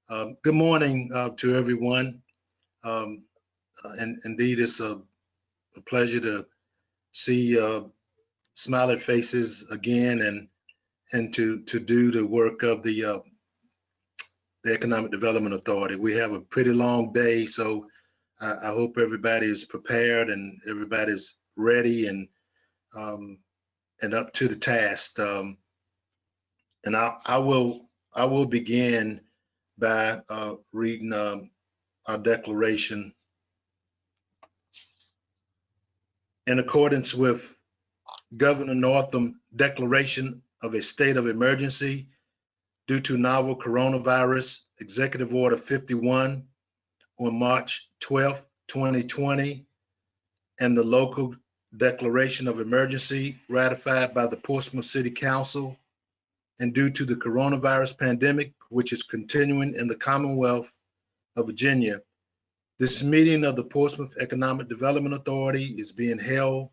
Good morning to everyone. And indeed, it's a pleasure to see smiling faces again, and to do the work of the Economic Development Authority. We have a pretty long day, so I hope everybody is prepared and everybody's ready and up to the task. And I will begin by reading our declaration. In accordance with Governor Northam declaration of a state of emergency due to novel coronavirus, Executive Order 51 on March 12, 2020, and the local declaration of emergency ratified by the Portsmouth City Council, and due to the coronavirus pandemic, which is continuing in the Commonwealth of Virginia, this meeting of the Portsmouth Economic Development Authority is being held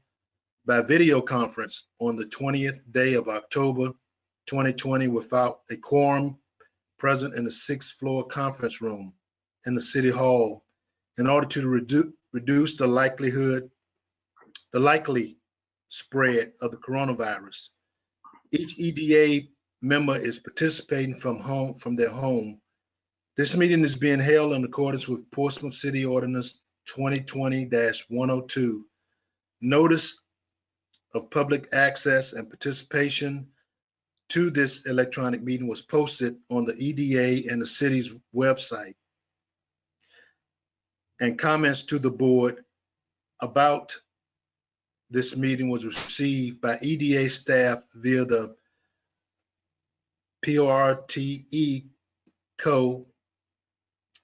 by video conference on the 20th day of October 2020 without a quorum present in the 6th floor conference room in the City Hall in order to reduce the likely spread of the coronavirus. Each EDA member is participating from their home. This meeting is being held in accordance with Portsmouth City Ordinance 2020-102. Notice of public access and participation to this electronic meeting was posted on the EDA and the city's website. And comments to the board about this meeting was received by EDA staff via the PRTE code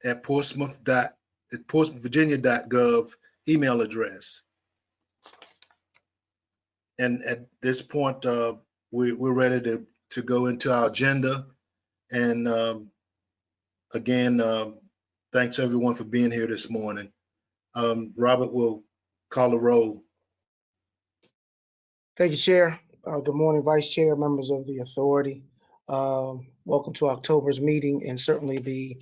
at portsmouthvirginia.gov email address. And at this point, we're ready to go into our agenda. And again, thanks everyone for being here this morning. Robert will call the roll. Thank you, Chair. Good morning, Vice Chair, members of the authority. Welcome to October's meeting and certainly the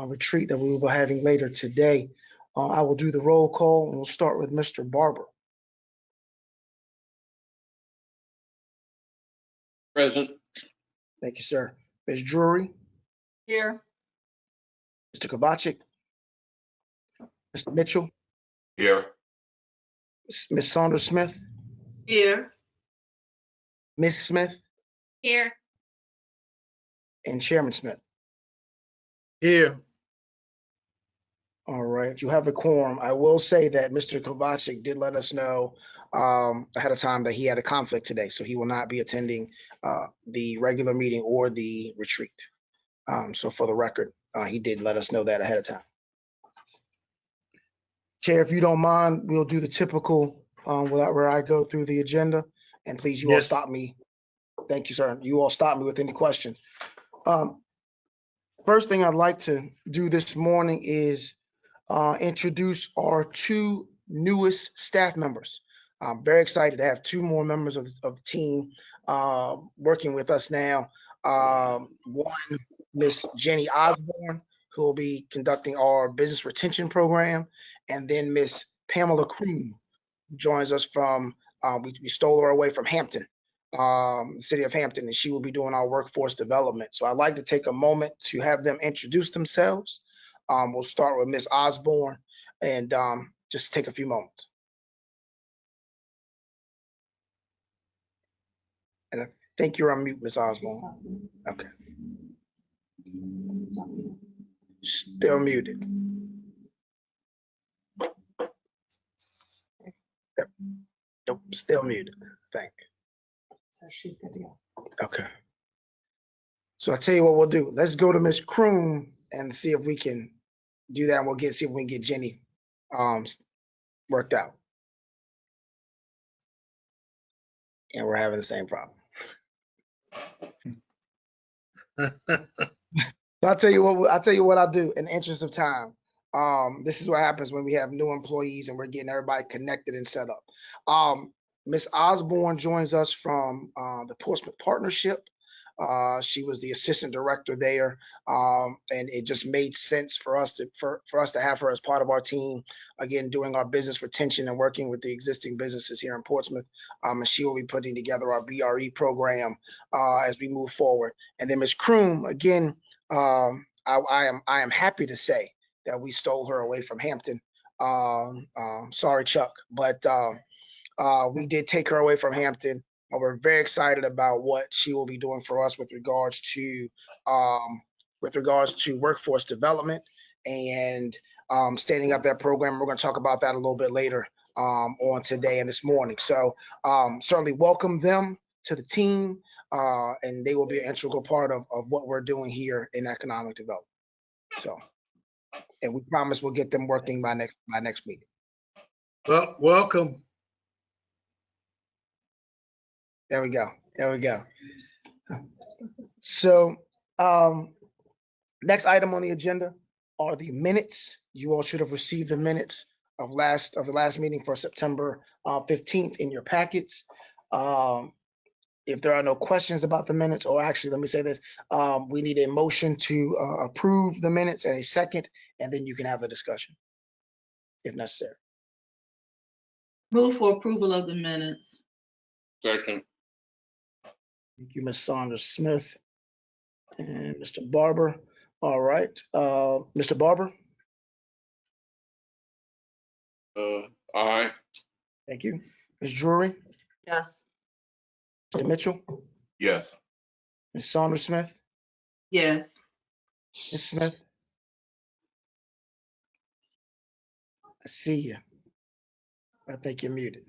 retreat that we will be having later today. I will do the roll call and we'll start with Mr. Barber. Present. Thank you, sir. Ms. Drury. Here. Mr. Kovacic. Mr. Mitchell. Here. Ms. Saunders Smith. Here. Ms. Smith. Here. And Chairman Smith. Here. All right, you have a quorum. I will say that Mr. Kovacic did let us know ahead of time that he had a conflict today, so he will not be attending the regular meeting or the retreat. So for the record, he did let us know that ahead of time. Chair, if you don't mind, we'll do the typical where I go through the agenda, and please, you all stop me. Thank you, sir. You all stop me with any questions. First thing I'd like to do this morning is introduce our two newest staff members. I'm very excited to have two more members of the team working with us now. One, Miss Jenny Osborne, who will be conducting our business retention program, and then Miss Pamela Kroom joins us from, we stole her away from Hampton, the city of Hampton, and she will be doing our workforce development. So I'd like to take a moment to have them introduce themselves. We'll start with Ms. Osborne and just take a few moments. And I think you're on mute, Ms. Osborne. Okay. Still muted. Nope, still muted. Thank you. So she's good to go. Okay. So I tell you what we'll do. Let's go to Ms. Kroom and see if we can do that. And we'll see if we can get Jenny worked out. And we're having the same problem. I'll tell you what I'll do in the interest of time. This is what happens when we have new employees and we're getting everybody connected and set up. Ms. Osborne joins us from the Portsmouth Partnership. She was the assistant director there, and it just made sense for us to have her as part of our team. Again, doing our business retention and working with the existing businesses here in Portsmouth. And she will be putting together our BRE program as we move forward. And then Ms. Kroom, again, I am happy to say that we stole her away from Hampton. Sorry, Chuck, but we did take her away from Hampton. We're very excited about what she will be doing for us with regards to workforce development and standing up that program. We're going to talk about that a little bit later on today and this morning. So certainly welcome them to the team, and they will be an integral part of what we're doing here in economic development. So, and we promise we'll get them working by next meeting. Well, welcome. There we go. There we go. So next item on the agenda are the minutes. You all should have received the minutes of the last meeting for September 15th in your packets. If there are no questions about the minutes, or actually, let me say this, we need a motion to approve the minutes and a second, and then you can have a discussion if necessary. Move for approval of the minutes. Second. Thank you, Ms. Saunders Smith and Mr. Barber. All right, Mr. Barber. Aye. Thank you. Ms. Drury, Yes. Mr. Mitchell, Yes. Ms. Saunders Smith, Yes. Ms. Smith. I see you. I think you're muted.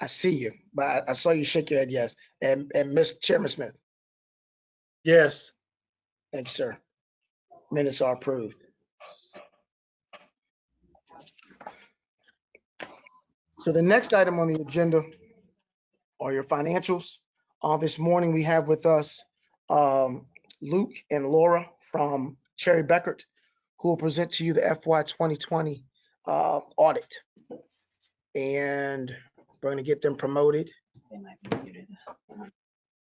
I see you, but I saw you shake your head yes. And Ms. Chairman Smith. Yes. Thank you, sir. Minutes are approved. So the next item on the agenda are your financials. This morning we have with us Luke and Laura from Cherry Beckert, who will present to you the FY 2020 audit. And we're going to get them promoted.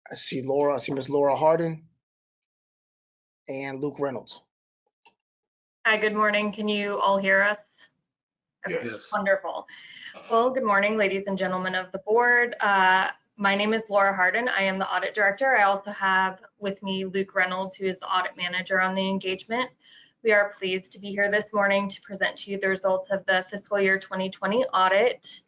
I see Laura, I see Ms. Laura Harden and Luke Reynolds. Hi, good morning. Can you all hear us? Yes. Wonderful. Well, good morning, ladies and gentlemen of the board. My name is Laura Harden. I am the audit director. I also have with me Luke Reynolds, who is the audit manager on the engagement. We are pleased to be here this morning to present to you the results of the fiscal year 2020 audit.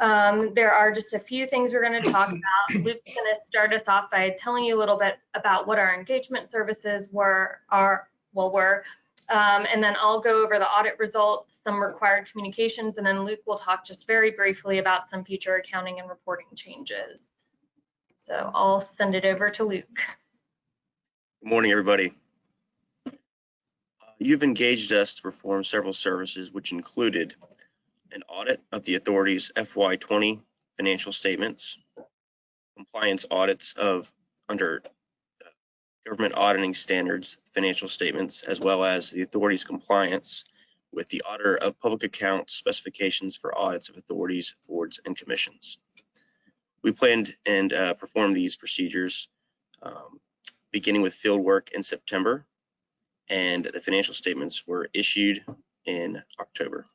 There are just a few things we're going to talk about. Luke's going to start us off by telling you a little bit about what our engagement services were, and then I'll go over the audit results, some required communications, and then Luke will talk just very briefly about some future accounting and reporting changes. So I'll send it over to Luke. Good morning, everybody. You've engaged us to perform several services, which included an audit of the authority's FY20 financial statements, compliance audits of under government auditing standards financial statements, as well as the authority's compliance with the Auditor of Public Accounts specifications for audits of authorities, boards, and commissions. We planned and performed these procedures beginning with field work in September, and the financial statements were issued in October.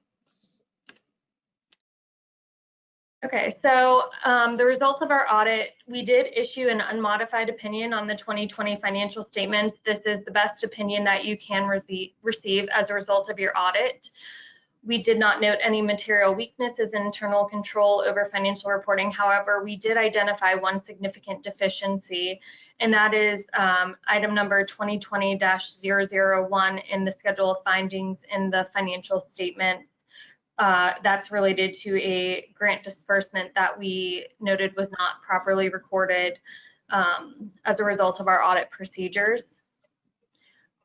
Okay, so the results of our audit, we did issue an unmodified opinion on the 2020 financial statements. This is the best opinion that you can receive as a result of your audit. We did not note any material weaknesses in internal control over financial reporting. However, we did identify one significant deficiency, and that is item number 2020-001 in the schedule of findings in the financial statements. That's related to a grant disbursement that we noted was not properly recorded as a result of our audit procedures.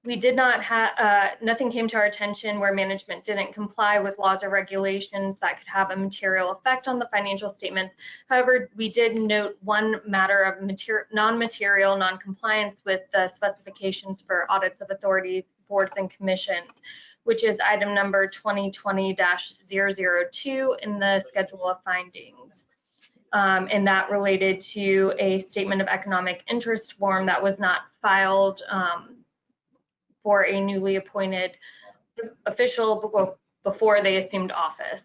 We did not have, nothing came to our attention where management didn't comply with laws or regulations that could have a material effect on the financial statements. However, we did note one matter of non-material non-compliance with the specifications for audits of authorities, boards, and commissions, which is item number 2020-002 in the schedule of findings. And that related to a statement of economic interest form that was not filed for a newly appointed official before they assumed office.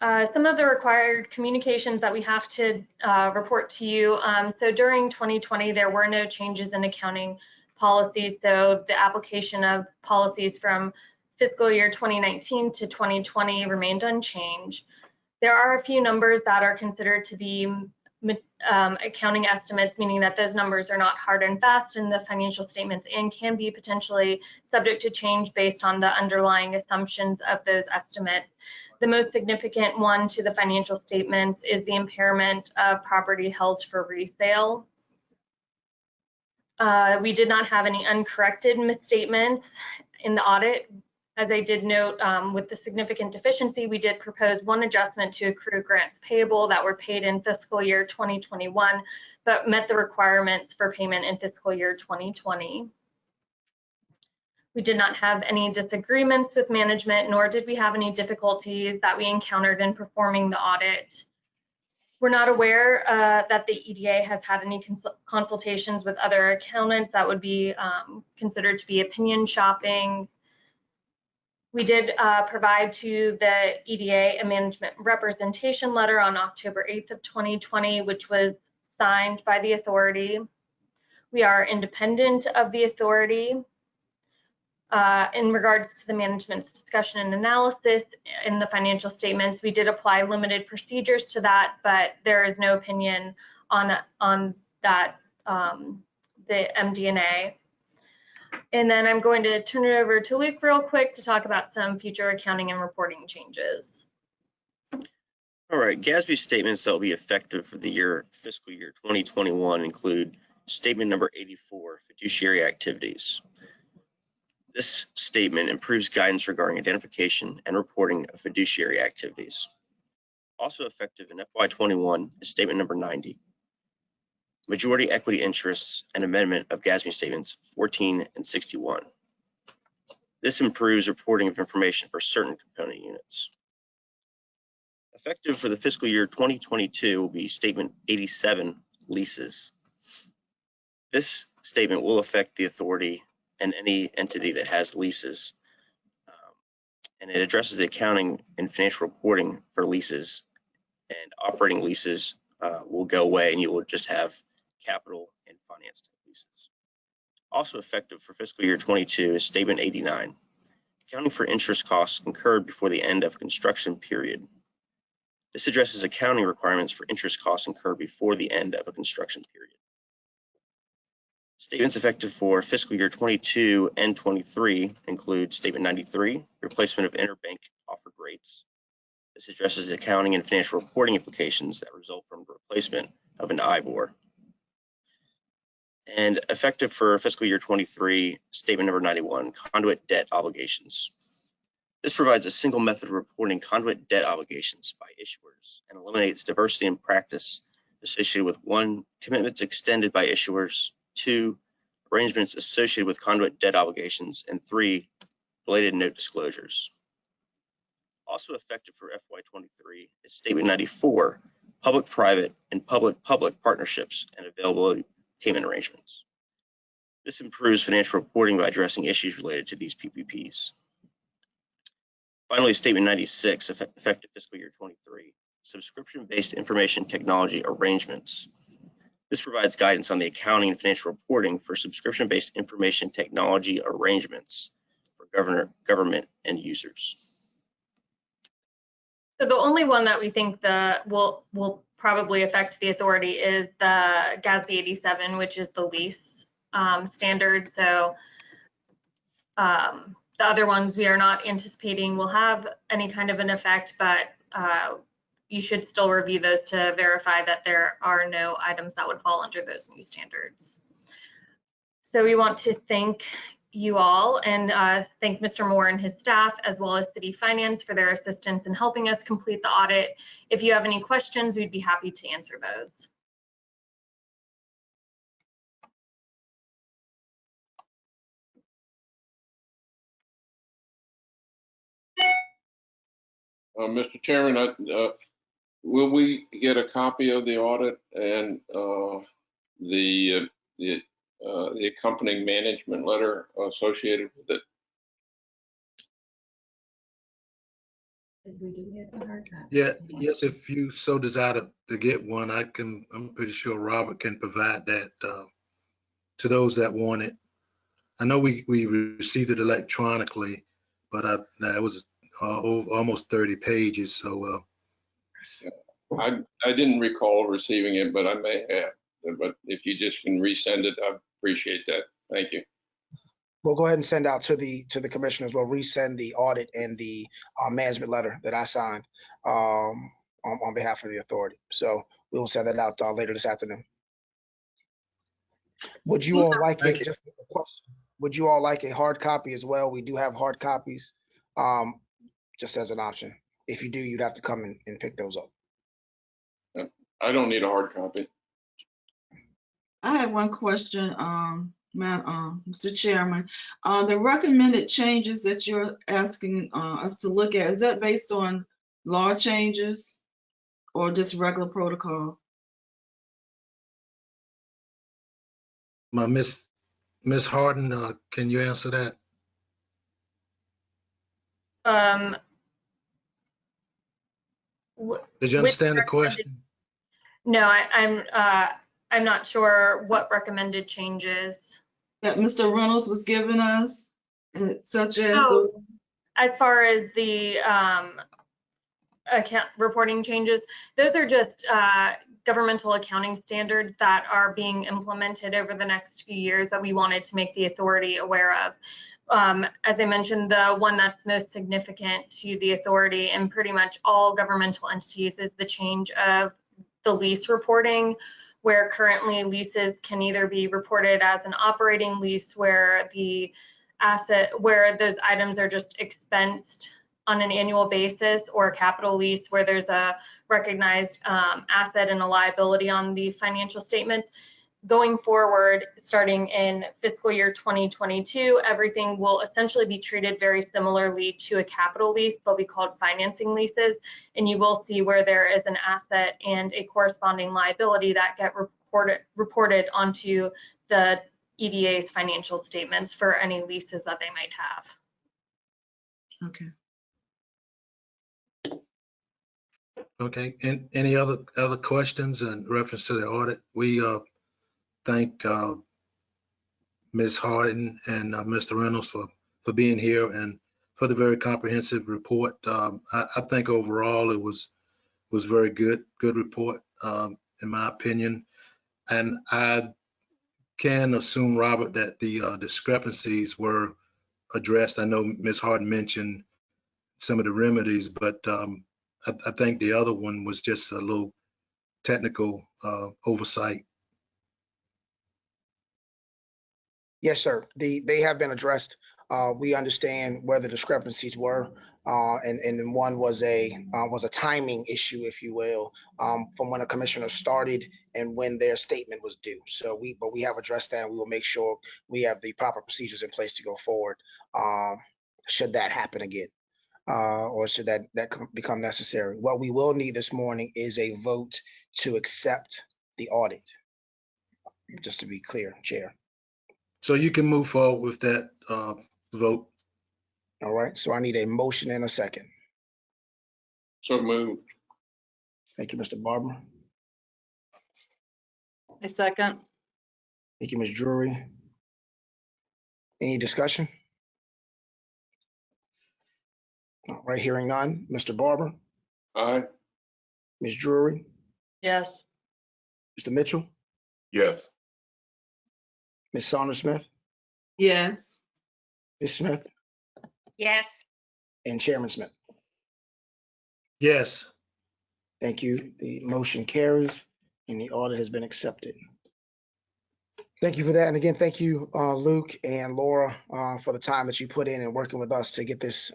Some of the required communications that we have to report to you. So during 2020, there were no changes in accounting policies. So the application of policies from fiscal year 2019 to 2020 remained unchanged. There are a few numbers that are considered to be accounting estimates, meaning that those numbers are not hard and fast in the financial statements and can be potentially subject to change based on the underlying assumptions of those estimates. The most significant one to the financial statements is the impairment of property held for resale. We did not have any uncorrected misstatements in the audit. As I did note, with the significant deficiency, we did propose one adjustment to accrue grants payable that were paid in fiscal year 2021, but met the requirements for payment in fiscal year 2020. We did not have any disagreements with management, nor did we have any difficulties that we encountered in performing the audit. We're not aware that the EDA has had any consultations with other accountants that would be considered to be opinion shopping. We did provide to the EDA a management representation letter on October 8th of 2020, which was signed by the authority. We are independent of the authority. In regards to the management's discussion and analysis in the financial statements, we did apply limited procedures to that, but there is no opinion on that, the MD&A. And then I'm going to turn it over to Luke real quick to talk about some future accounting and reporting changes. All right, GASB statements that will be effective for the fiscal year 2021 include statement number 84, fiduciary activities. This statement improves guidance regarding identification and reporting of fiduciary activities. Also effective in FY21 is statement number 90, majority equity interests and amendment of GASB statements 14 and 61. This improves reporting of information for certain component units. Effective for the fiscal year 2022 will be statement 87, leases. This statement will affect the authority and any entity that has leases. And it addresses the accounting and financial reporting for leases, and operating leases will go away and you will just have capital and finance leases. Also effective for fiscal year 22 is statement 89, accounting for interest costs incurred before the end of construction period. This addresses accounting requirements for interest costs incurred before the end of a construction period. Statements effective for fiscal year 22 and 23 include statement 93, replacement of interbank offered rates. This addresses the accounting and financial reporting implications that result from the replacement of an IBOR. And effective for fiscal year 23, statement number 91, conduit debt obligations. This provides a single method of reporting conduit debt obligations by issuers and eliminates diversity in practice associated with 1, commitments extended by issuers, 2, arrangements associated with conduit debt obligations, and 3, related note disclosures. Also effective for FY23 is statement 94, public-private and public-public partnerships and availability payment arrangements. This improves financial reporting by addressing issues related to these PPPs. Finally, statement 96, effective fiscal year 23, subscription-based information technology arrangements. This provides guidance on the accounting and financial reporting for subscription-based information technology arrangements for government and users. So the only one that we think will probably affect the authority is the GASB 87, which is the lease standard. So the other ones we are not anticipating will have any kind of an effect, but you should still review those to verify that there are no items that would fall under those new standards. So we want to thank you all and thank Mr. Moore and his staff, as well as City Finance, for their assistance in helping us complete the audit. If you have any questions, we'd be happy to answer those. Mr. Chairman, will we get a copy of the audit and the accompanying management letter associated with it? Yeah, yes, if you so desire to get one, I'm pretty sure Robert can provide that to those that want it. I know we received it electronically, but that was almost 30 pages, so I didn't recall receiving it, but I may have. But if you just can resend it, I appreciate that. Thank you. We'll go ahead and send out to the commissioners. We'll resend the audit and the management letter that I signed on behalf of the authority. So we will send that out later this afternoon. Would you all like Thank it? you. Just a question. Would you all like a hard copy as well? We do have hard copies, just as an option. If you do, you'd have to come and pick those up. I don't need a hard copy. I have one question, Mr. Chairman. The recommended changes that you're asking us to look at, is that based on law changes or just regular protocol? Miss Harden, can you answer that? Did you Which understand the recommended- question? No, I'm not sure what recommended changes. That Mr. Reynolds was giving us, such as Oh. As far as the account reporting changes, those are just governmental accounting standards that are being implemented over the next few years that we wanted to make the authority aware of. As I mentioned, the one that's most significant to the authority and pretty much all governmental entities is the change of the lease reporting, where currently leases can either be reported as an operating lease where the where those items are just expensed on an annual basis, or a capital lease where there's a recognized asset and a liability on the financial statements. Going forward, starting in fiscal year 2022, everything will essentially be treated very similarly to a capital lease. They'll be called financing leases, and you will see where there is an asset and a corresponding liability that get reported onto the EDA's financial statements for any leases that they might have. Okay. Okay, and any other questions in reference to the audit? We thank Ms. Harden and Mr. Reynolds for being here and for the very comprehensive report. I think overall it was very good report in my opinion. And I can assume, Robert, that the discrepancies were addressed. I know Ms. Harden mentioned some of the remedies, but I think the other one was just a little technical oversight. Yes, sir. They have been addressed. We understand where the discrepancies were, and then one was a timing issue, if you will, from when a commissioner started and when their statement was due. So we have addressed that, and we will make sure we have the proper procedures in place to go forward, should that happen again, or should that become necessary. What we will need this morning is a vote to accept the audit. Just to be clear, Chair. So you can move forward with that vote. All right, so I need a motion and a second. So moved. Thank you, Mr. Barber. A second. Thank you, Ms. Drury. Any discussion? All right, hearing none. Mr. Barber, Aye. Ms. Drury, Yes. Mr. Mitchell, Yes. Ms. Saunders Smith, yes. Ms. Smith, Yes. and Chairman Smith. Yes. Thank you. The motion carries and the audit has been accepted. Thank you for that. And again, thank you, Luke and Laura, for the time that you put in and working with us to get this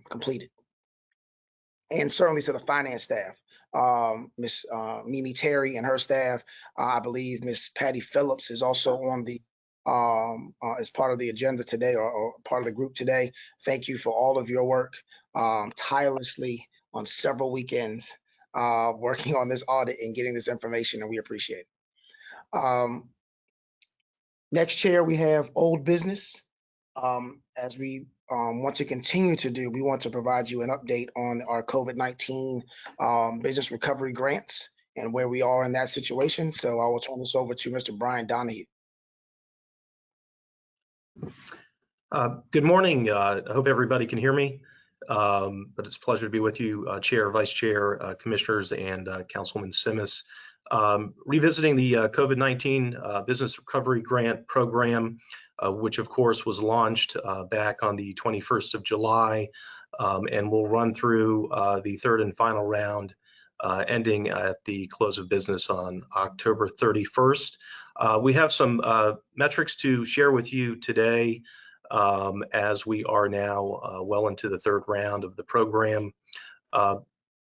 completed. And certainly to the finance staff, Miss Mimi Terry and her staff. I believe Miss Patty Phillips is also on the as part of the agenda today, or part of the group today. Thank you for all of your work tirelessly on several weekends working on this audit and getting this information, and we appreciate it. Next chair, we have old business. As we want to continue to do, we want to provide you an update on our COVID-19 business recovery grants and where we are in that situation. So I will turn this over to Mr. Brian Donahue. Good morning. I hope everybody can hear me, but it's a pleasure to be with you, Chair, Vice Chair, Commissioners, and Councilwoman Simis. Revisiting the COVID-19 Business Recovery Grant Program, which of course was launched back on the 21st of July, and will run through the third and final round, ending at the close of business on October 31st. We have some metrics to share with you today, as we are now well into the third round of the program.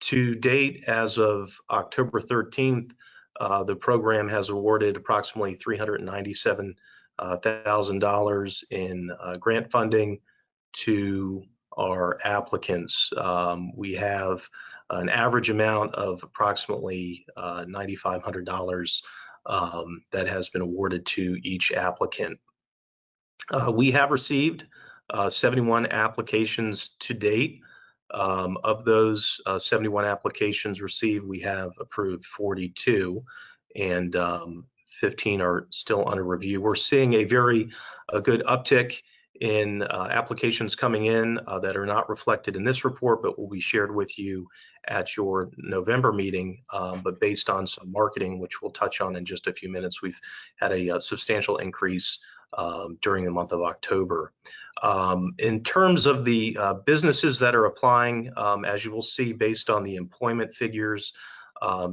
To date, as of October 13th, the program has awarded approximately $397,000 in grant funding to our applicants. We have an average amount of approximately $9,500 that has been awarded to each applicant. We have received 71 applications to date. Of those 71 applications received, we have approved 42, and 15 are still under review. We're seeing a very good uptick in applications coming in that are not reflected in this report, but will be shared with you at your November meeting. But based on some marketing, which we'll touch on in just a few minutes, we've had a substantial increase during the month of October. In terms of the businesses that are applying, as you will see based on the employment figures,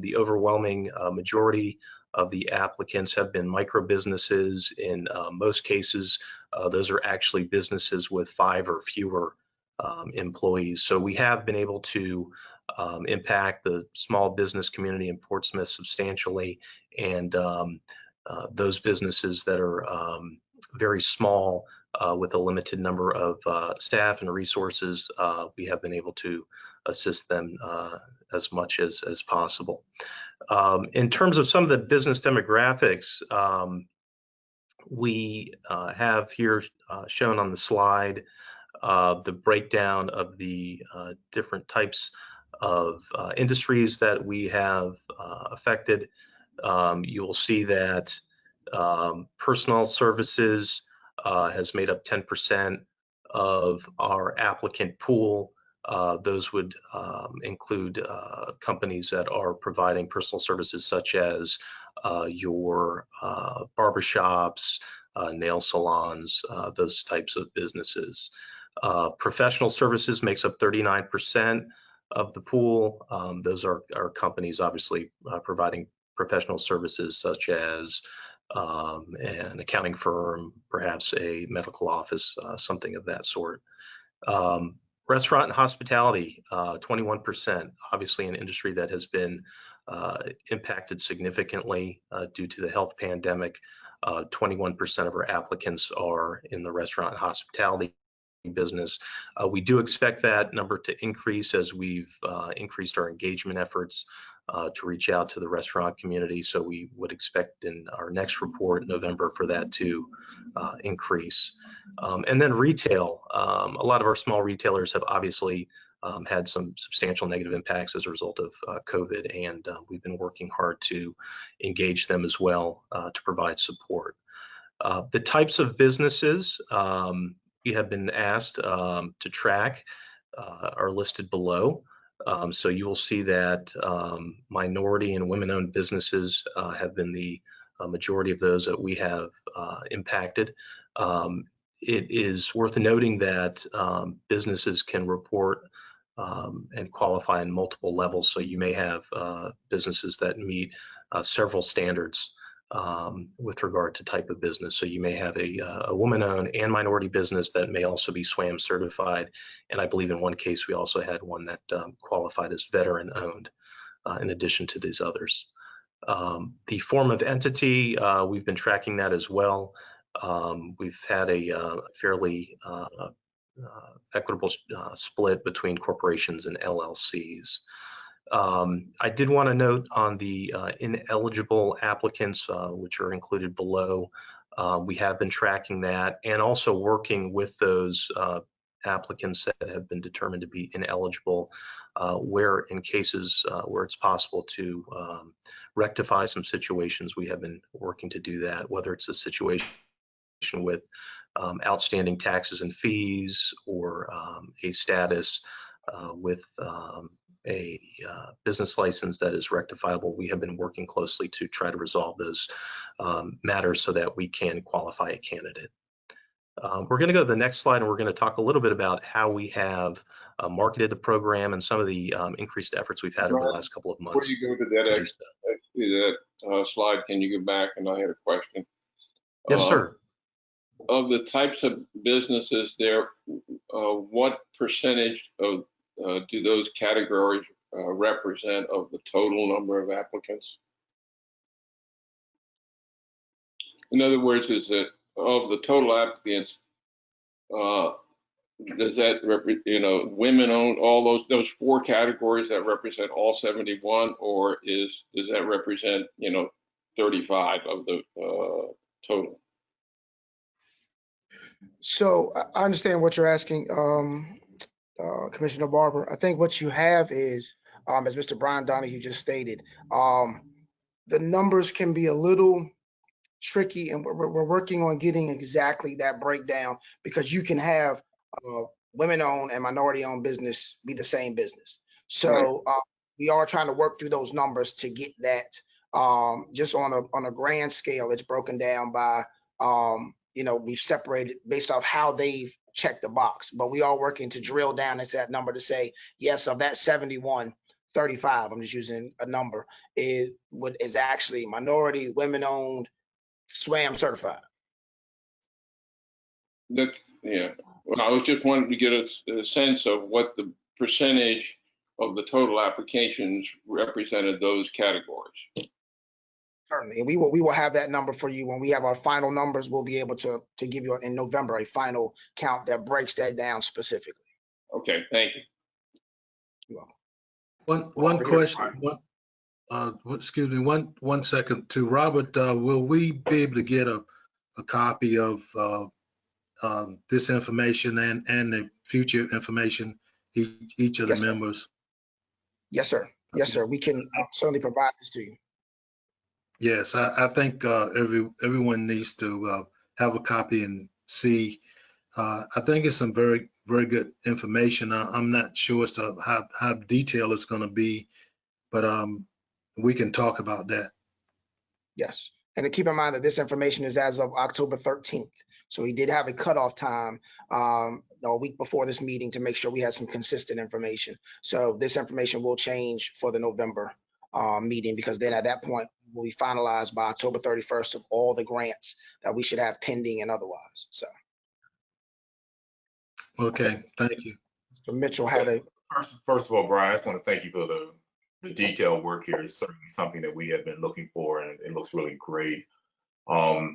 the overwhelming majority of the applicants have been micro businesses. In most cases, those are actually businesses with 5 or fewer employees. So we have been able to impact the small business community in Portsmouth substantially, and those businesses that are very small with a limited number of staff and resources, we have been able to assist them as much as possible. In terms of some of the business demographics, we have here shown on the slide the breakdown of the different types of industries that we have affected. You will see that personal services has made up 10% of our applicant pool. Those would include companies that are providing personal services such as your barbershops, nail salons, those types of businesses. Professional services makes up 39% of the pool. Those are companies obviously providing professional services such as an accounting firm, perhaps a medical office, something of that sort. Restaurant and hospitality, 21%, obviously an industry that has been impacted significantly due to the health pandemic. 21% of our applicants are in the restaurant and hospitality business. We do expect that number to increase as we've increased our engagement efforts to reach out to the restaurant community. So we would expect in our next report in November for that to increase. And then retail, a lot of our small retailers have obviously had some substantial negative impacts as a result of COVID, and we've been working hard to engage them as well to provide support. The types of businesses we have been asked to track are listed below. So you will see that minority and women-owned businesses have been the majority of those that we have impacted. It is worth noting that businesses can report and qualify in multiple levels. So you may have businesses that meet several standards with regard to type of business. So you may have a woman-owned and minority business that may also be SWAM certified. And I believe in one case, we also had one that qualified as veteran-owned in addition to these others. The form of entity, we've been tracking that as well. We've had a fairly equitable split between corporations and LLCs. I did want to note on the ineligible applicants, which are included below, we have been tracking that and also working with those applicants that have been determined to be ineligible, where in cases where it's possible to rectify some situations, we have been working to do that, whether it's a situation with outstanding taxes and fees or a status with a business license that is rectifiable. We have been working closely to try to resolve those matters so that we can qualify a candidate. We're going to go to the next slide, and we're going to talk a little bit about how we have marketed the program and some of the increased efforts we've had over the last couple of months. Before you go to that slide, can you go back? And I had a question. Yes, sir. Of the types of businesses there, what percentage of do those categories represent of the total number of applicants? In other words, is it of the total applicants, does that women own all those 4 categories that represent all 71, or does that represent 35 of the total? So I understand what you're asking, Commissioner Barber. I think what you have is, as Mr. Brian Donahue just stated, the numbers can be a little tricky, and we're working on getting exactly that breakdown, because you can have women-owned and minority-owned business be the same business. So we are trying to work through those numbers to get that. Just on a grand scale, it's broken down by we've separated based off how they've checked the box, but we are working to drill down into that number to say, yes, of that 71, 35, I'm just using a number, is actually minority, women-owned, SWAM certified. Well, I was just wanting to get a sense of what the percentage of the total applications represented those categories. Certainly, and we will have that number for you when we have our final numbers. We'll be able to give you in November a final count that breaks that down specifically. Okay, thank you. You're welcome. One question. Excuse me. One second. To Robert, will we be able to get a copy of this information and the future information, each of the members? Yes, sir. Yes, sir. We can certainly provide this to you. Yes, I think everyone needs to have a copy and see. I think it's some very, very good information. I'm not sure as to how detailed it's going to be, but we can talk about that. Yes. And to keep in mind that this information is as of October 13th. So we did have a cutoff time a week before this meeting to make sure we had some consistent information. So this information will change for the November meeting, because then at that point will be finalized by October 31st of all the grants that we should have pending and otherwise. So. Okay, thank you. So Mitchell had a. First of all, Brian, I just want to thank you for the detailed work here. It's certainly something that we have been looking for, and it looks really great. I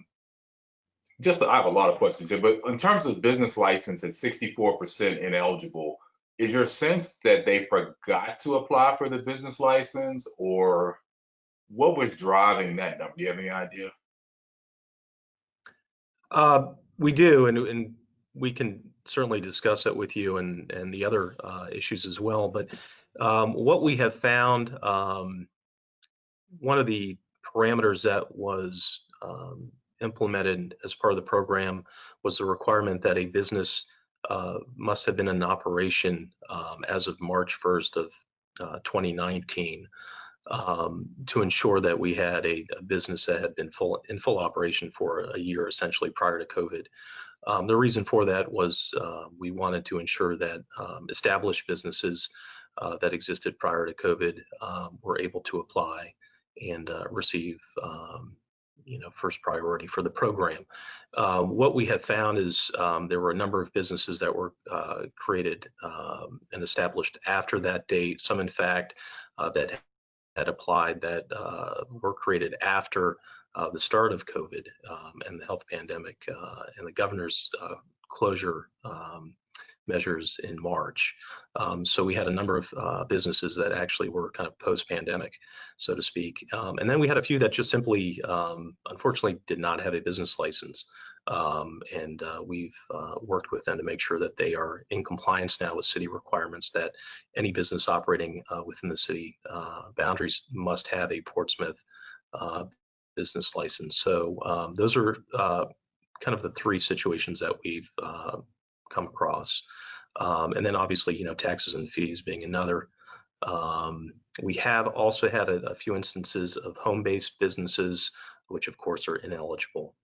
have a lot of questions here, but in terms of business license at 64% ineligible, is your sense that they forgot to apply for the business license, or what was driving that number? Do you have any idea? We do, and we can certainly discuss it with you and the other issues as well. But what we have found, one of the parameters that was implemented as part of the program was the requirement that a business must have been in operation as of March 1st of 2019 to ensure that we had a business that had been in full operation for a year, essentially prior to COVID. The reason for that was we wanted to ensure that established businesses that existed prior to COVID were able to apply and receive first priority for the program. What we have found is there were a number of businesses that were created and established after that date, some in fact that had applied that were created after the start of COVID and the health pandemic and the governor's closure measures in March. So we had a number of businesses that actually were kind of post-pandemic, so to speak. And then we had a few that just simply, unfortunately, did not have a business license. And we've worked with them to make sure that they are in compliance now with city requirements that any business operating within the city boundaries must have a Portsmouth business license. So those are kind of the three situations that we've come across. And then obviously, taxes and fees being another. We have also had a few instances of home-based businesses, which of course are ineligible.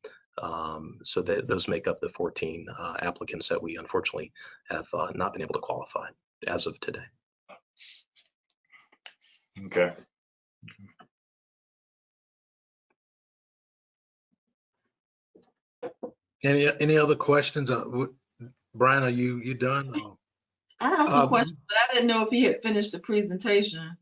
So those make up the 14 applicants that we unfortunately have not been able to qualify as of today. Okay. Any other questions? Brian, are you done? I have some questions, but I didn't know if he had finished the presentation.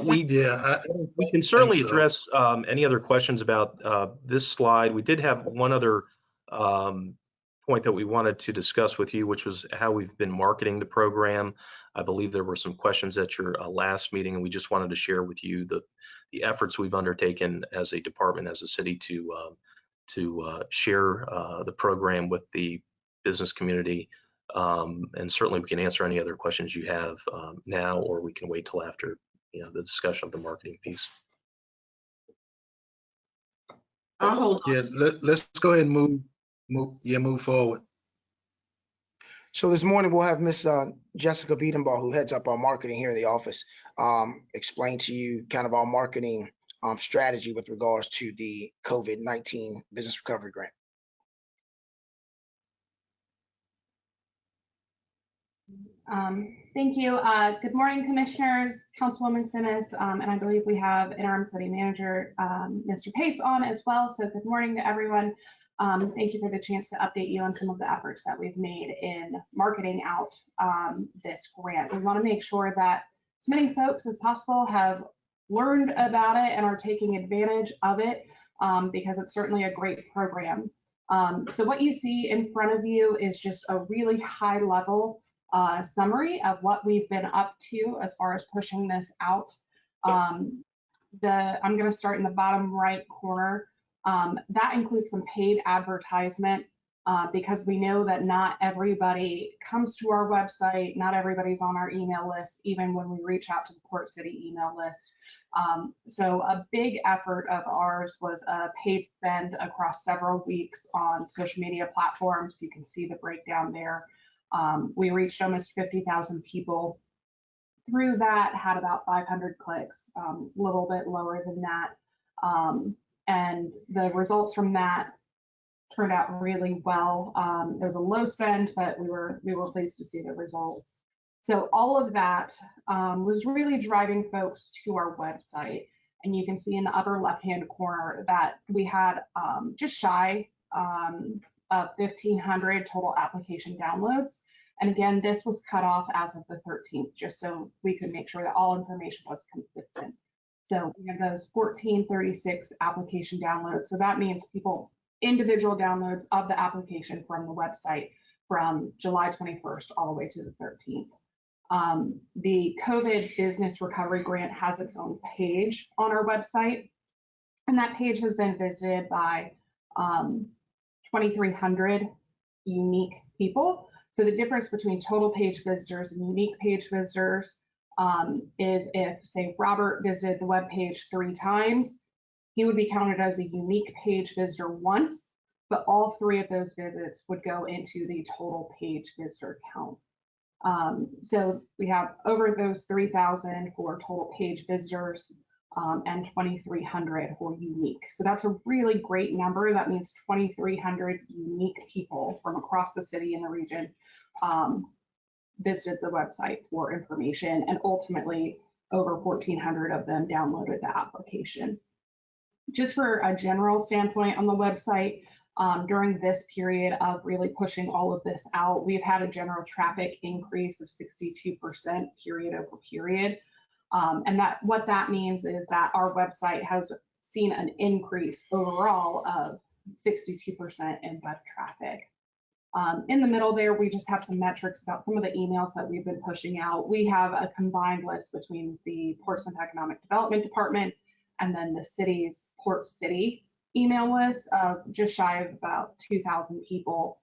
We can certainly address any other questions about this slide. We did have one other point that we wanted to discuss with you, which was how we've been marketing the program. I believe there were some questions at your last meeting, and we just wanted to share with you the efforts we've undertaken as a department, as a city, to share the program with the business community. And certainly we can answer any other questions you have now, or we can wait till after the discussion of the marketing piece. I'll hold on. Yeah, let's go ahead and move forward. So this morning we'll have Miss Jessica Biedenbaugh, who heads up our marketing here in the office, explain to you kind of our marketing strategy with regards to the COVID-19 Business Recovery Grant. Thank you. Good morning, Commissioners, Councilwoman Simmons, and I believe we have Interim City Manager, Mr. Pace on as well. So good morning to everyone. Thank you for the chance to update you on some of the efforts that we've made in marketing out this grant. We want to make sure that as many folks as possible have learned about it and are taking advantage of it because it's certainly a great program. So what you see in front of you is just a really high level summary of what we've been up to as far as pushing this out. I'm going to start in the bottom right corner. That includes some paid advertisement because we know that not everybody comes to our website, not everybody's on our email list, even when we reach out to the Port City email list. So a big effort of ours was a paid spend across several weeks on social media platforms. You can see the breakdown there. We reached almost 50,000 people through that, had about 500 clicks, a little bit lower than that. And the results from that turned out really well. There was a low spend, but we were pleased to see the results. So all of that was really driving folks to our website. And you can see in the upper left-hand corner that we had just shy of 1,500 total application downloads. And again, this was cut off as of the 13th, just so we could make sure that all information was consistent. So we have those 1,436 application downloads. So that means individual downloads of the application from the website from July 21st all the way to the 13th. The COVID Business Recovery Grant has its own page on our website, and that page has been visited by 2,300 unique people. So the difference between total page visitors and unique page visitors is if, say, Robert visited the web page 3 times, he would be counted as a unique page visitor once, but all 3 of those visits would go into the total page visitor count. So we have over those 3,000 for total page visitors and 2,300 who are unique. So that's a really great number. That means 2,300 unique people from across the city and the region visited the website for information, and ultimately over 1,400 of them downloaded the application. Just for a general standpoint on the website, during this period of really pushing all of this out, we've had a general traffic increase of 62% period over period. And what that means is that our website has seen an increase overall of 62% in web traffic. In the middle there, we just have some metrics about some of the emails that we've been pushing out. We have a combined list between the Portsmouth Economic Development Department and then the city's Port City email list of just shy of about 2,000 people.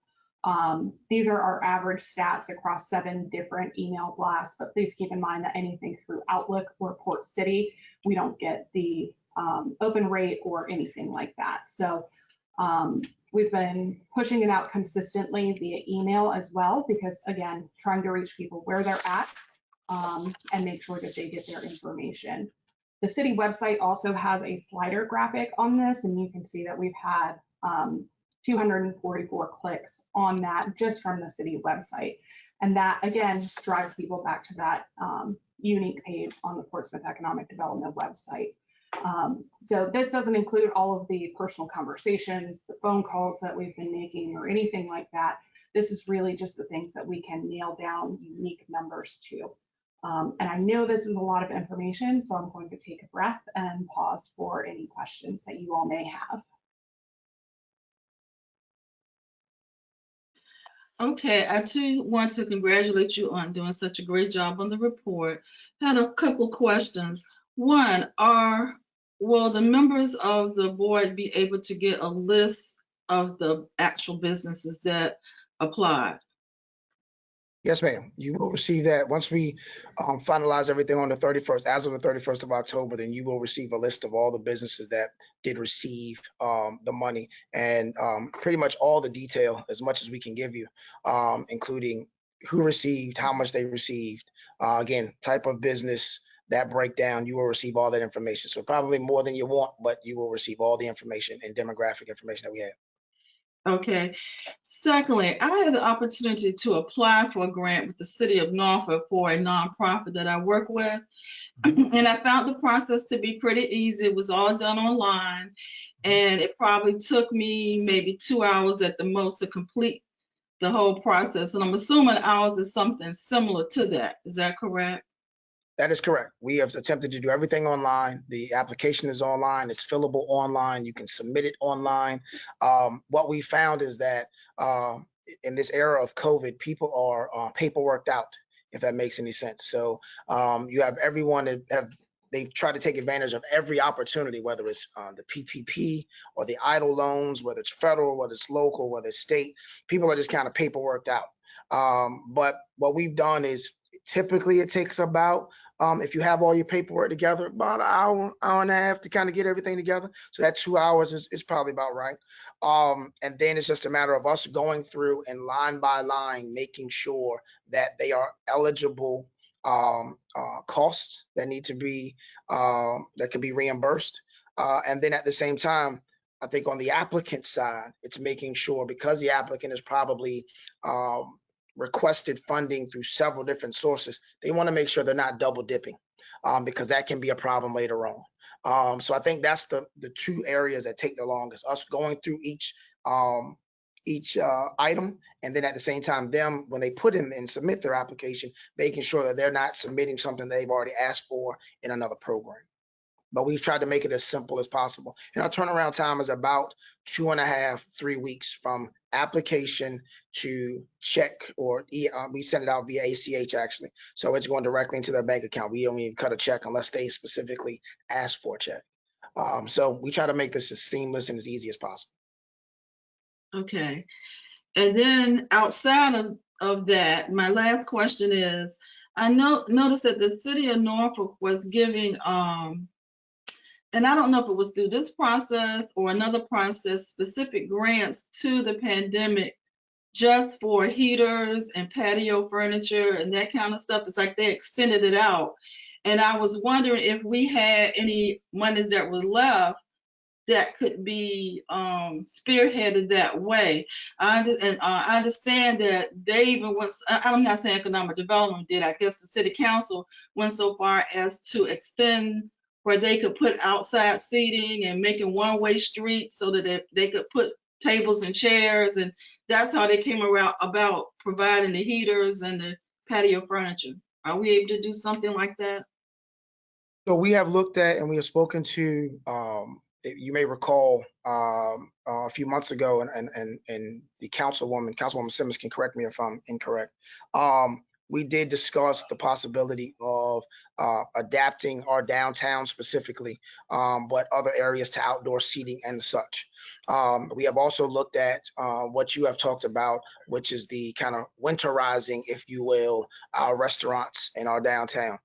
These are our average stats across 7 different email blasts, but please keep in mind that anything through Outlook or Port City, we don't get the open rate or anything like that. So we've been pushing it out consistently via email as well, because again, trying to reach people where they're at and make sure that they get their information. The city website also has a slider graphic on this, and you can see that we've had 244 clicks on that just from the city website. And that again drives people back to that unique page on the Portsmouth Economic Development website. So this doesn't include all of the personal conversations, the phone calls that we've been making or anything like that. This is really just the things that we can nail down unique numbers to. And I know this is a lot of information, so I'm going to take a breath and pause for any questions that you all may have. Okay, I too want to congratulate you on doing such a great job on the report. Had a couple questions. One, will the members of the board be able to get a list of the actual businesses that applied? Yes, ma'am. You will receive that once we finalize everything on the 31st. As of the 31st of October, then you will receive a list of all the businesses that did receive the money, and pretty much all the detail, as much as we can give you, including who received, how much they received, again, type of business, that breakdown. You will receive all that information. So probably more than you want, but you will receive all the information and demographic information that we have. Okay. Secondly, I had the opportunity to apply for a grant with the city of Norfolk for a nonprofit that I work with. And I found the process to be pretty easy. It was all done online. And it probably took me maybe 2 hours at the most to complete the whole process. And I'm assuming ours is something similar to that. Is that correct? That is correct. We have attempted to do everything online. The application is online. It's fillable online. You can submit it online. What we found is that in this era of COVID, people are paperworked out, if that makes any sense. So you have everyone that they've tried to take advantage of every opportunity, whether it's the PPP or the EIDL loans, whether it's federal, whether it's local, whether it's state. People are just kind of paperworked out. But what we've done is typically it takes about, if you have all your paperwork together, about an hour and a half to kind of get everything together. So that 2 hours is probably about right. And then it's just a matter of us going through and line by line, making sure that they are eligible costs that need to be, that can be reimbursed. And then at the same time, I think on the applicant side, it's making sure, because the applicant is probably requested funding through several different sources, they want to make sure they're not double dipping, because that can be a problem later on. So I think that's the 2 areas that take the longest, us going through each item, and then at the same time, them, when they put in and submit their application, making sure that they're not submitting something they've already asked for in another program. But we've tried to make it as simple as possible. And our turnaround time is about 2.5, 3 weeks from application to check, or we send it out via ACH actually. So it's going directly into their bank account. We don't even cut a check unless they specifically ask for a check. So we try to make this as seamless and as easy as possible. Okay. And then outside of that, my last question is, I noticed that the city of Norfolk was giving, and I don't know if it was through this process or another process, specific grants to the pandemic just for heaters and patio furniture and that kind of stuff. It's like they extended it out. And I was wondering if we had any monies that was left that could be spearheaded that way. I understand that they even went, I'm not saying economic development did, I guess the city council went so far as to extend where they could put outside seating and making one-way streets so that they could put tables and chairs, and that's how they came around about providing the heaters and the patio furniture. Are we able to do something like that? So we have looked at, and we have spoken to you may recall a few months ago, and the Councilwoman Simmons can correct me if I'm incorrect. We did discuss the possibility of adapting our downtown specifically, but other areas to outdoor seating and such. We have also looked at what you have talked about, which is the kind of winterizing, if you will, our restaurants in our downtown.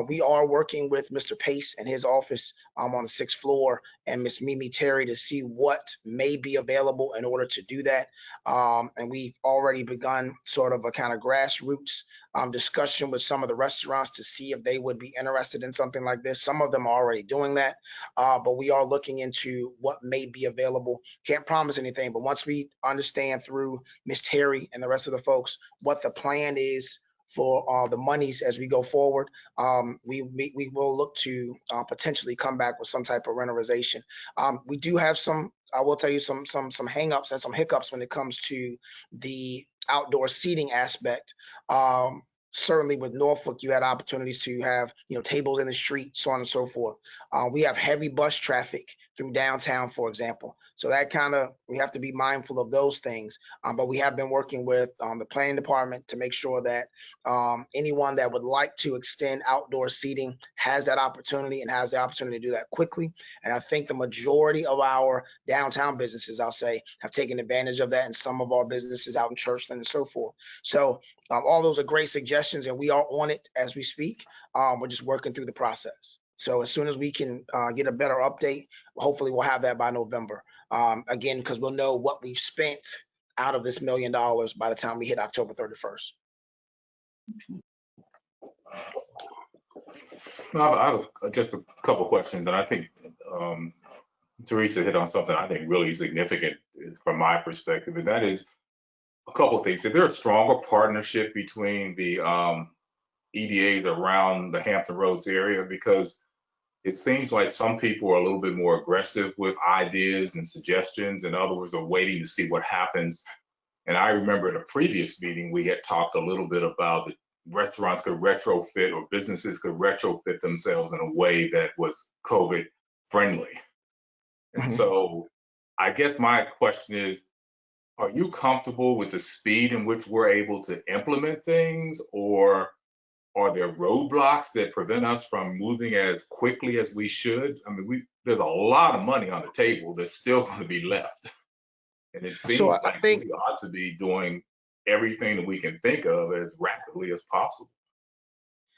We are working with Mr. Pace and his office on the 6th floor and Miss Mimi Terry to see what may be available in order to do that. And we've already begun sort of a kind of grassroots discussion with some of the restaurants to see if they would be interested in something like this. Some of them are already doing that, but we are looking into what may be available. Can't promise anything, but once we understand through Miss Terry and the rest of the folks what the plan is for the monies as we go forward, we will look to potentially come back with some type of renorization. We do have some, I will tell you, some hangups and some hiccups when it comes to the outdoor seating aspect. Certainly with Norfolk, you had opportunities to have, tables in the street, so on and so forth. We have heavy bus traffic through downtown, for example. So that we have to be mindful of those things. But we have been working with the planning department to make sure that anyone that would like to extend outdoor seating has that opportunity and has the opportunity to do that quickly. And I think the majority of our downtown businesses, I'll say, have taken advantage of that, and some of our businesses out in Churchland and so forth. So all those are great suggestions, and we are on it as we speak. We're just working through the process. So as soon as we can get a better update, hopefully we'll have that by November. Again, because we'll know what we've spent out of this $1 million by the time we hit October 31st. I have just a couple questions, and I think Teresa hit on something I think really significant from my perspective, and that is a couple of things. Is there a stronger partnership between the EDAs around the Hampton Roads area? Because it seems like some people are a little bit more aggressive with ideas and suggestions, and others are waiting to see what happens. And I remember at a previous meeting, we had talked a little bit about the restaurants could retrofit, or businesses could retrofit themselves in a way that was COVID friendly. And so I guess my question is, are you comfortable with the speed in which we're able to implement things, or are there roadblocks that prevent us from moving as quickly as we should? I mean, there's a lot of money on the table that's still going to be left. And it seems like we ought to be doing everything that we can think of as rapidly as possible.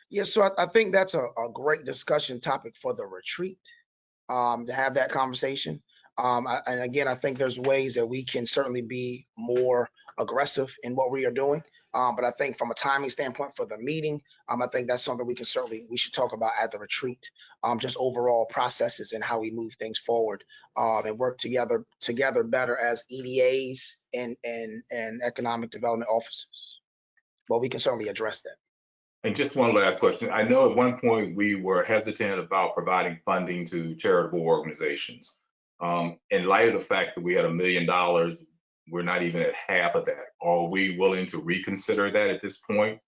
Yeah, so I think that's a great discussion topic for the retreat, to have that conversation. And again, I think there's ways that we can certainly be more aggressive in what we are doing. But I think from a timing standpoint for the meeting, I think that's something we should talk about at the retreat. Just overall processes and how we move things forward, and work together better as EDAs and economic development officers. Well, we can certainly address that. And just one last question. I know at one point we were hesitant about providing funding to charitable organizations. In light of the fact that we had $1 million, we're not even at half of that. Are we willing to reconsider that at this point?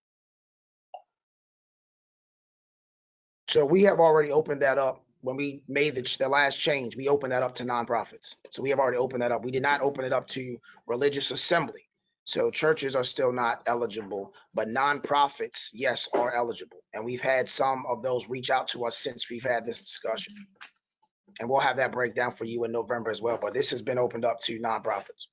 So we have already opened that up. When we made the last change, we opened that up to nonprofits. So we have already opened that up. We did not open it up to religious assembly. So churches are still not eligible, but nonprofits, yes, are eligible. And we've had some of those reach out to us since we've had this discussion. And we'll have that breakdown for you in November as well. But this has been opened up to nonprofits.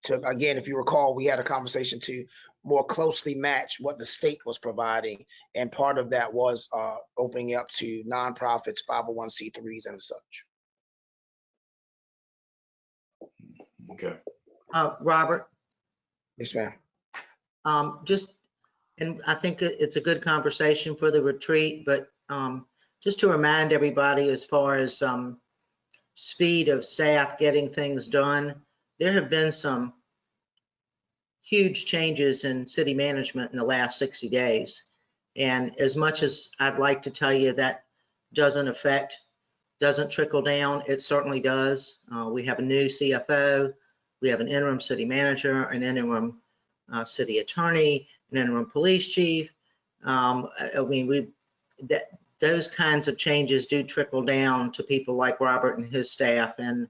So again, if you recall, we had a conversation to more closely match what the state was providing. And part of that was opening up to nonprofits, 501c3s and such. Okay. Robert? Yes, ma'am. And I think it's a good conversation for the retreat, but just to remind everybody, as far as speed of staff getting things done, there have been some huge changes in city management in the last 60 days. And as much as I'd like to tell you that doesn't trickle down, it certainly does. We have a new CFO, we have an interim city manager, an interim city attorney, an interim police chief. I mean, those kinds of changes do trickle down to people like Robert and his staff, and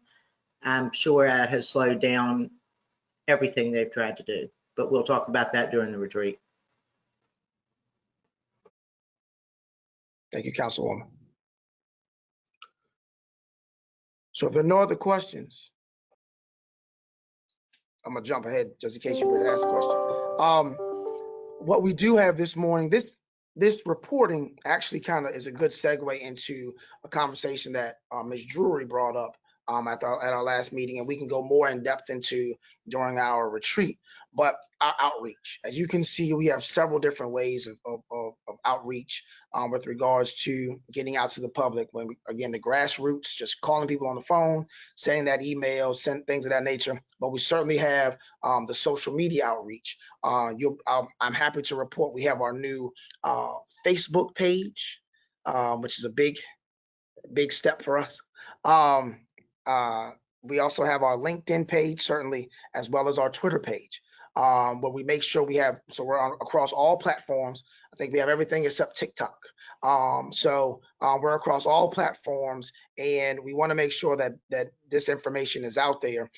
I'm sure that has slowed down everything they've tried to do. But we'll talk about that during the retreat. Thank you, Councilwoman. So if there are no other questions, I'm gonna jump ahead just in case you would ask a question. What we do have this morning, this reporting actually kind of is a good segue into a conversation that Ms. Drury brought up at our last meeting, and we can go more in depth into during our retreat. But our outreach, as you can see, we have several different ways of outreach with regards to getting out to the public. When again, the grassroots, just calling people on the phone, sending that email, send things of that nature. But we certainly have the social media outreach. I'm happy to report we have our new Facebook page, which is a big step for us. We also have our LinkedIn page, certainly, as well as our Twitter page, where we make sure we have, so we're across all platforms. I think we have everything except TikTok. We're across all platforms, and we want to make sure that this information is out there.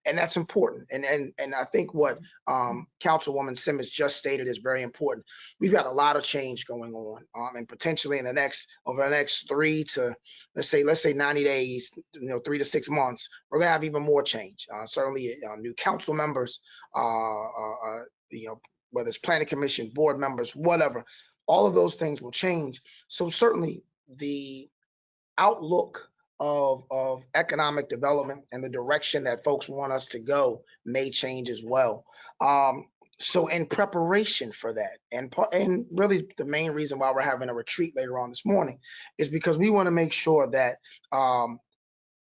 And that's important. And I think what Councilwoman Simmons just stated is very important. We've got a lot of change going on, and potentially in over the next 3 to let's say 90 days, 3 to 6 months, we're gonna have even more change. Certainly, new council members, whether it's planning commission, board members, whatever, all of those things will change. So certainly the outlook of economic development and the direction that folks want us to go may change as well. So in preparation for that, and really the main reason why we're having a retreat later on this morning is because we want to make sure that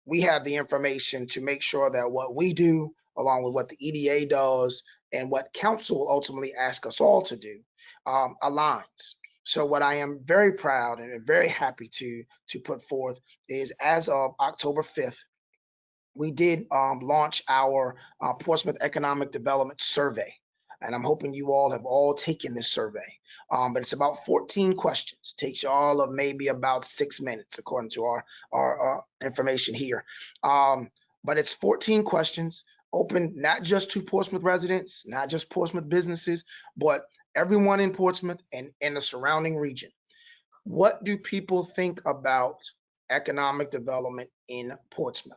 we have the information to make sure that what we do, along with what the EDA does and what council will ultimately ask us all to do, aligns. So what I am very proud and very happy to put forth is, as of October 5th, we did launch our Portsmouth Economic Development Survey. And I'm hoping you all have all taken this survey. But it's about 14 questions. Takes you all of maybe about 6 minutes, according to our information here. But it's 14 questions, open not just to Portsmouth residents, not just Portsmouth businesses, but everyone in Portsmouth and in the surrounding region. What do people think about economic development in Portsmouth?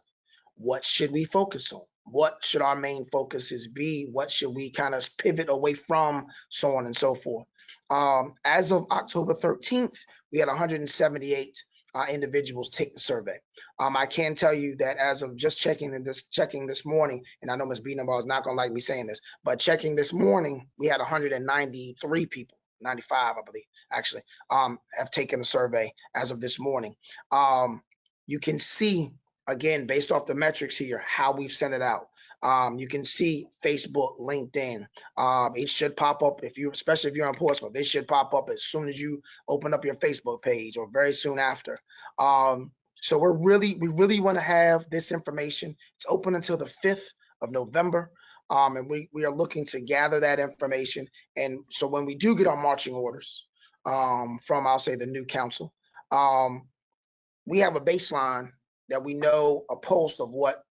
What should we focus on? What should our main focuses be? What should we kind of pivot away from, so on and so forth? As of October 13th, we had 178 individuals take the survey. I can tell you that as of just checking this morning, and I know Ms. Beatenbaugh is not going to like me saying this, but checking this morning, we had 193 people, 95, I believe, actually, have taken the survey as of this morning. You can see, again, based off the metrics here, how we've sent it out. You can see Facebook, LinkedIn. It should pop up especially if you're in Portsmouth. It should pop up as soon as you open up your Facebook page or very soon after. So we really want to have this information. It's open until the 5th of November. And we are looking to gather that information. And so when we do get our marching orders from, I'll say, the new council, we have a baseline that we know a pulse of what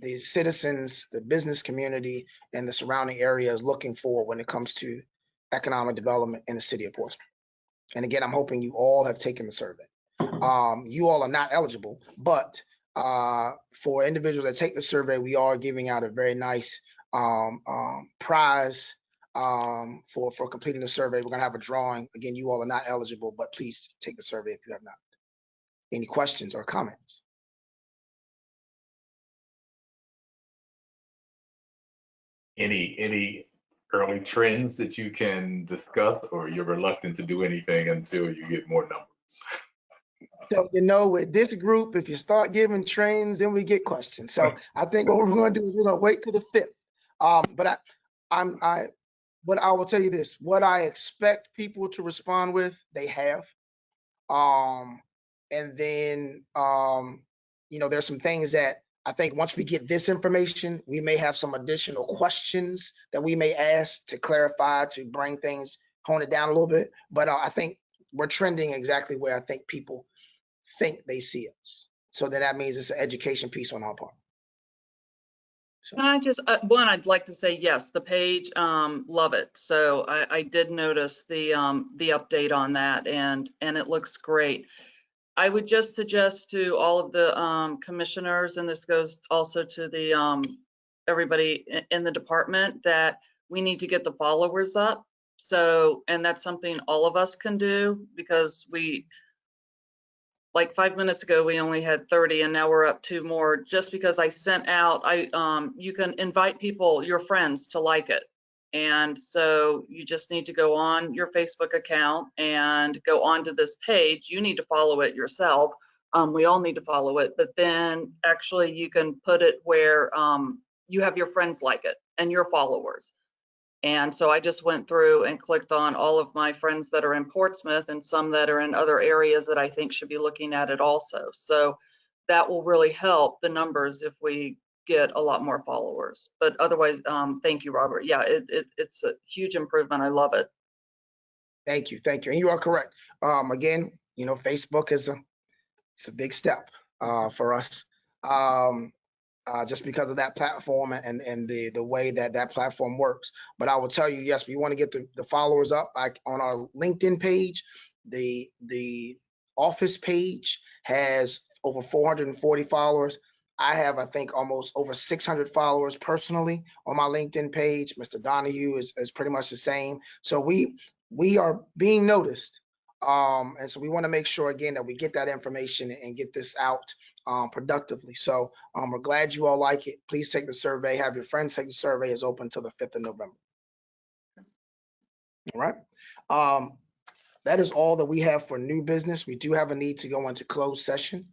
the citizens, the business community, and the surrounding area is looking for when it comes to economic development in the city of Portsmouth. And again, I'm hoping you all have taken the survey. You all are not eligible, but for individuals that take the survey, we are giving out a very nice prize for completing the survey. We're gonna have a drawing. Again, you all are not eligible, but please take the survey if you have not. Any questions or comments? Any early trends that you can discuss, or you're reluctant to do anything until you get more numbers? So, with this group, if you start giving trends, then we get questions. So I think what we're going to do is we're going to wait till the 5th. But I will tell you this: what I expect people to respond with, they have. And then there's some things that I think once we get this information, we may have some additional questions that we may ask to clarify, to bring things, hone it down a little bit. But I think we're trending exactly where I think people think they see us. So then that means it's an education piece on our part. Can I just, one, I'd like to say, yes, the page, love it. So I did notice the update on that, and it looks great. I would just suggest to all of the commissioners, and this goes also to the everybody in the department, that we need to get the followers up. So, and that's something all of us can do, because we, like 5 minutes ago, we only had 30 and now we're up 2 more, just because I sent out, you can invite people, your friends, to like it. And so you just need to go on your Facebook account and go onto this page. You need to follow it yourself. We all need to follow it, but then actually you can put it where you have your friends like it and your followers. And so I just went through and clicked on all of my friends that are in Portsmouth and some that are in other areas that I think should be looking at it also. So that will really help the numbers if we get a lot more followers. But otherwise, thank you, Robert. Yeah, it's a huge improvement. I love it. Thank you. Thank you. And you are correct. Again, you know, Facebook is it's a big step for us. Just because of that platform and the way that that platform works. But I will tell you, yes, we want to get the followers up. Like on our LinkedIn page, the office page has over 440 followers. I have, I think, almost over 600 followers personally on my LinkedIn page. Mr. Donahue is pretty much the same. So we are being noticed. And so we want to make sure, again, that we get that information and get this out productively. So we're glad you all like it. Please take the survey. Have your friends take the survey. It's open until the 5th of November. All right. That is all that we have for new business. We do have a need to go into closed session.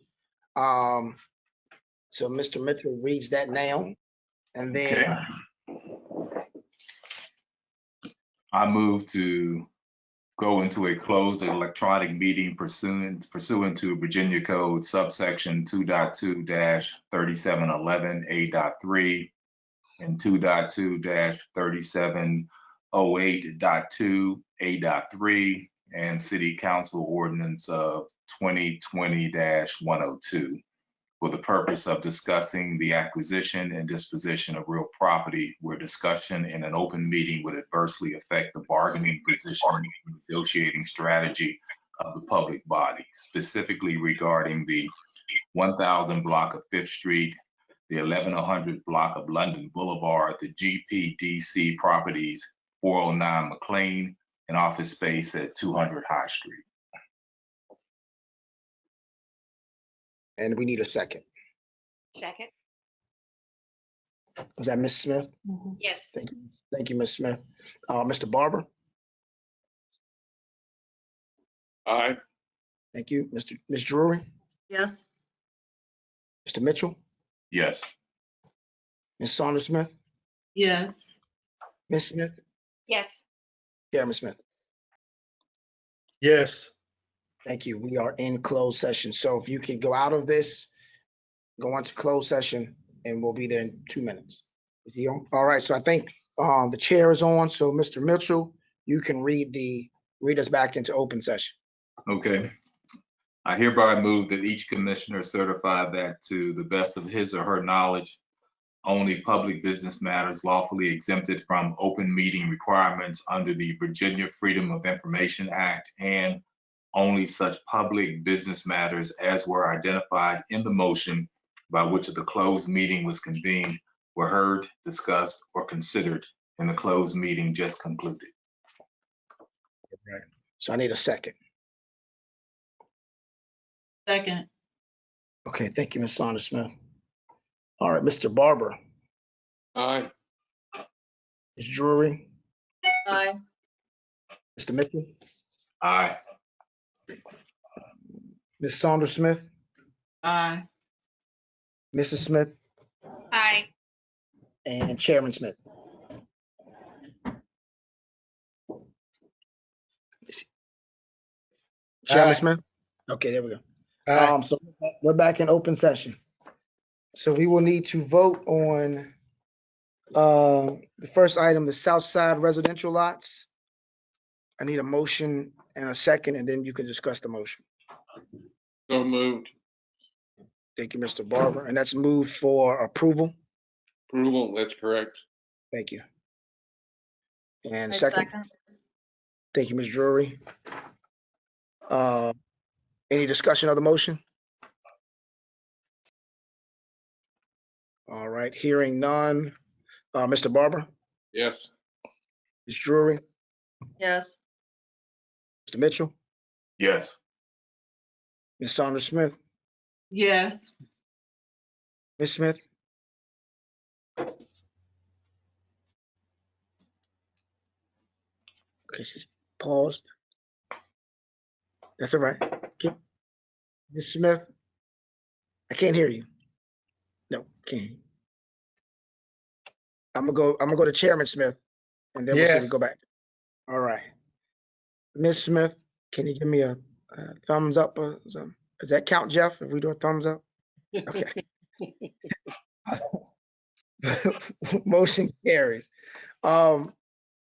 So Mr. Mitchell reads that now. And then Okay. I move to go into a closed electronic meeting pursuant to Virginia Code subsection 2.2-3711 A.3 and 2.2-3708.2 A.3 and City Council Ordinance of 2020-102 for the purpose of discussing the acquisition and disposition of real property where discussion in an open meeting would adversely affect the bargaining position and negotiating strategy of the public body, specifically regarding the 1000 block of 5th Street, the 1100 block of London Boulevard, the GPDC properties, 409 McLean, and office space at 200 High Street. and we need a second. Second. Was that Ms. Smith? Yes. Thank you. Thank you, Ms. Smith. Mr. Barber? Aye. Thank you. Ms. Drury? Yes. Mr. Mitchell? Yes. Ms. Saunders Smith? Yes. Ms. Smith? Yes. Chairman Smith? Yes. Thank you. We are in closed session. So if you could go out of this, go into closed session, and we'll be there in 2 minutes. Is he on? All right. So I think the chair is on. So Mr. Mitchell, you can read us back into open session. Okay. I hereby move that each commissioner certify that to the best of his or her knowledge, only public business matters lawfully exempted from open meeting requirements under the Virginia Freedom of Information Act and only such public business matters as were identified in the motion by which the closed meeting was convened were heard, discussed, or considered in the closed meeting just concluded. Right. So I need a second. Second. Okay. Thank you, Ms. Saunders Smith. All right, Mr. Barber, Aye. Ms. Drury, Aye. Mr. Mitchell, Aye. Ms. Saunders Smith, Aye. Mrs. Smith, Aye. and Chairman Smith. Chairman Aye. Smith? Okay, there we go. Aye. So we're back in open session. So we will need to vote on the first item, the South Side residential lots. I need a motion and a second, and then you can discuss the motion. So moved. Thank you, Mr. Barber. And that's moved for approval. Approval, that's correct. Thank you. And I second, thank you, Ms. Drury. Any discussion of the motion? All right, hearing none. Mr. Barber, Yes. Ms. Drury, Yes. Mr. Mitchell, Yes. Ms. Saunders Smith, Yes. Ms. Smith. Okay, she's paused. That's all right. Okay. Ms. Smith, I can't hear you. No, can't hear you. I'm gonna go to Chairman Smith, and then we'll see if we go back. All right. Ms. Smith, can you give me a thumbs up or something? Does that count, Jeff, if we do a thumbs up? Okay. Motion carries.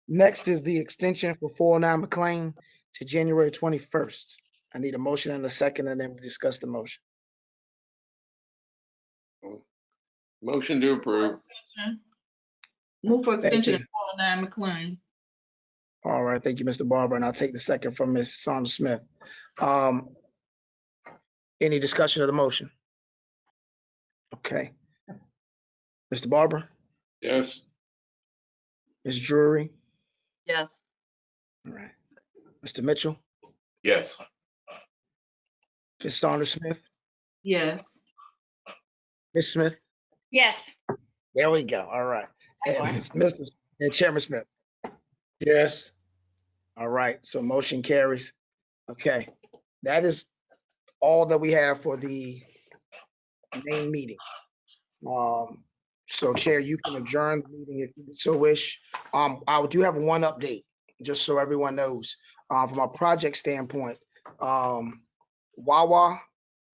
Next is the extension for 409 McLean to January 21st. I need a motion and a second, and then we discuss the motion. Motion to approve. Move for Thank extension you. at 409 McLean. All right, thank you, Mr. Barber, and I'll take the second from Ms. Saunders Smith. Any discussion of the motion? Okay. Mr. Barber, Yes. Ms. Drury, Yes. all right. Mr. Mitchell, Yes. Ms. Saunders Smith, Yes. Ms. Smith. Yes. There we go. All right. And Mr. and Chairman Smith. Yes. All right. So motion carries. Okay. That is all that we have for the main meeting. So Chair, you can adjourn the meeting if you so wish. I do have one update, just so everyone knows. From a project standpoint, Wawa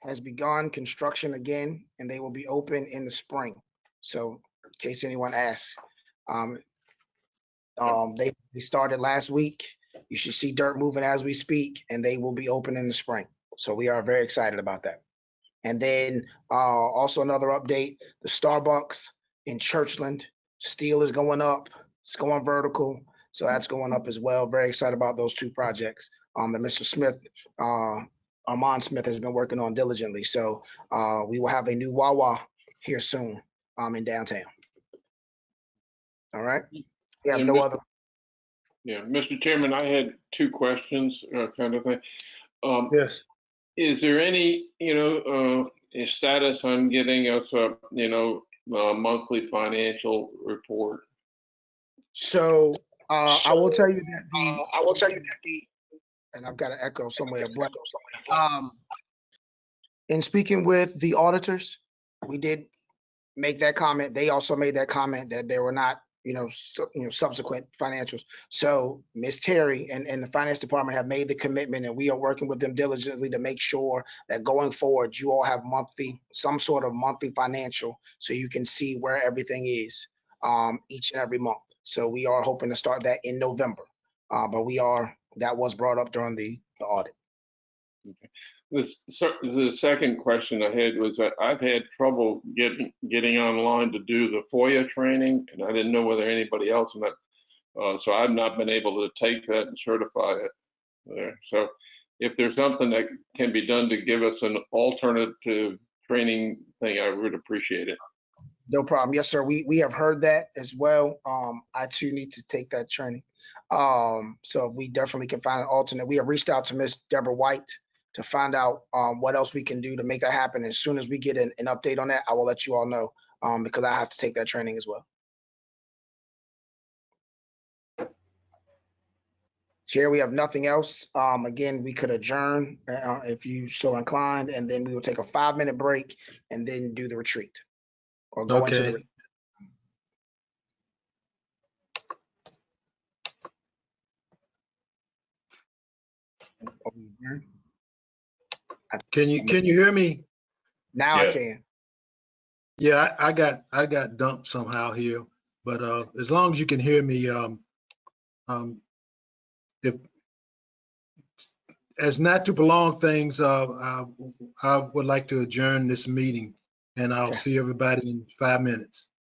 has begun construction again, and they will be open in the spring. So in case anyone asks, they started last week. You should see dirt moving as we speak, and they will be open in the spring. So we are very excited about that. And then also another update, the Starbucks in Churchland, steel is going up, it's going vertical. So that's going up as well. Very excited about those two projects that Mr. Smith, Armand Smith has been working on diligently. So we will have a new Wawa here soon in downtown. All right. We have Yeah, no other. Yeah, Mr. Chairman, I had two questions, kind of thing. Yes. Is there any, a status on getting us a, monthly financial report? So I will tell you that and I've got an echo somewhere. But in speaking with the auditors, we did make that comment. They also made that comment that there were not, subsequent financials. So Ms. Terry and the finance department have made the commitment, and we are working with them diligently to make sure that going forward, you all have some sort of monthly financial, so you can see where everything is each and every month. So we are hoping to start that in November. But that was brought up during the audit. Okay. The second question I had was that I've had trouble getting online to do the FOIA training, and I didn't know whether anybody else in that, so I've not been able to take that and certify it there. So if there's something that can be done to give us an alternative training thing, I would appreciate it. No problem. Yes, sir. We have heard that as well. I too need to take that training. So we definitely can find an alternate. We have reached out to Miss Deborah White to find out what else we can do to make that happen. As soon as we get an update on that, I will let you all know because I have to take that training as well. Chair, we have nothing else. Again, we could adjourn if you so inclined, and then we will take a 5-minute break and then do the retreat or go into the retreat. Can you hear me? Now Yes. I can. Yeah, I got dumped somehow here, but as long as you can hear me, if as not to prolong things, I would like to adjourn this meeting, and I'll Okay. see everybody in 5 minutes.